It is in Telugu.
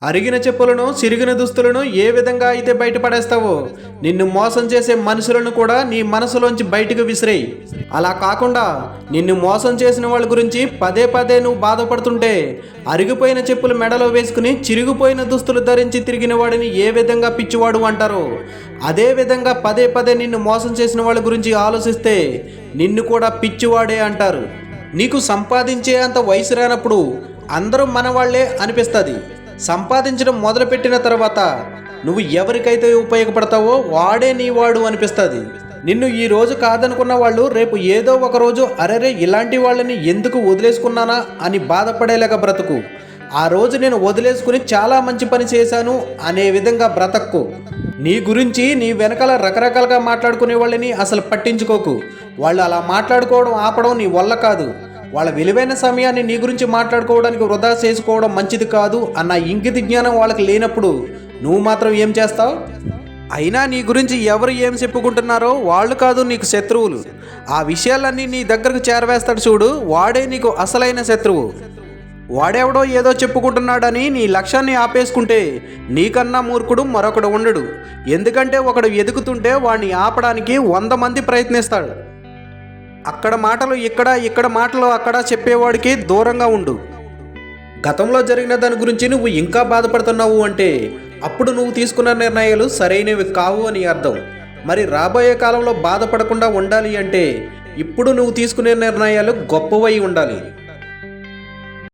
అరిగిన చెప్పులను చిరిగిన దుస్తులను ఏ విధంగా అయితే బయటపడేస్తావో నిన్ను మోసం చేసే మనుషులను కూడా నీ మనసులోంచి బయటకు విసిరేయి. అలా కాకుండా నిన్ను మోసం చేసిన వాళ్ళ గురించి పదే పదే నువ్వు బాధపడుతుంటే అరిగిపోయిన చెప్పులు మెడలో వేసుకుని చిరిగిపోయిన దుస్తులు ధరించి తిరిగిన వాడిని ఏ విధంగా పిచ్చివాడు అంటారో అదే విధంగా పదే పదే నిన్ను మోసం చేసిన వాళ్ళ గురించి ఆలోచిస్తే నిన్ను కూడా పిచ్చివాడే అంటారు. నీకు సంపాదించే అంత వయసు రానప్పుడు అందరూ మనవాళ్లే అనిపిస్తుంది. సంపాదించడం మొదలుపెట్టిన తర్వాత నువ్వు ఎవరికైతే ఉపయోగపడతావో వాడే నీ వాడు అనిపిస్తుంది. నిన్ను ఈ రోజు కాదనుకున్న వాళ్ళు రేపు ఏదో ఒక రోజు అరెరే ఇలాంటి వాళ్ళని ఎందుకు వదిలేసుకున్నానా అని బాధపడేలాగా బ్రతుకు. ఆ రోజు నేను వదిలేసుకుని చాలా మంచి పని చేశాను అనే విధంగా బ్రతక్కు. నీ గురించి నీ వెనకాల రకరకాలుగా మాట్లాడుకునే వాళ్ళని అసలు పట్టించుకోకు. వాళ్ళు అలా మాట్లాడుకోవడం ఆపడం నీ వల్ల కాదు. వాళ్ళ విలువైన సమయాన్ని నీ గురించి మాట్లాడుకోవడానికి వృధా చేసుకోవడం మంచిది కాదు అన్న ఇంగిత జ్ఞానం వాళ్ళకి లేనప్పుడు నువ్వు మాత్రం ఏం చేస్తావు? అయినా నీ గురించి ఎవరు ఏం చెప్పుకుంటున్నారో వాళ్ళు కాదు నీకు శత్రువులు. ఆ విషయాలన్నీ నీ దగ్గరకు చేరవేస్తాడు చూడు, వాడే నీకు అసలైన శత్రువు. వాడెవడో ఏదో చెప్పుకుంటున్నాడని నీ లక్ష్యాన్ని ఆపేసుకుంటే నీకన్నా మూర్ఖుడు మరొకడు ఉండడు. ఎందుకంటే ఒకడు ఎదుగుతుంటే వాడిని ఆపడానికి 100 మంది ప్రయత్నిస్తాడు. అక్కడ మాటలు ఇక్కడ, ఇక్కడ మాటలు అక్కడ చెప్పేవాడికి దూరంగా ఉండు. గతంలో జరిగిన దాని గురించి నువ్వు ఇంకా బాధపడుతున్నావు అంటే అప్పుడు నువ్వు తీసుకున్న నిర్ణయాలు సరైనవి కావు అని అర్థం. మరి రాబోయే కాలంలో బాధపడకుండా ఉండాలి అంటే ఇప్పుడు నువ్వు తీసుకునే నిర్ణయాలు గొప్పవై ఉండాలి.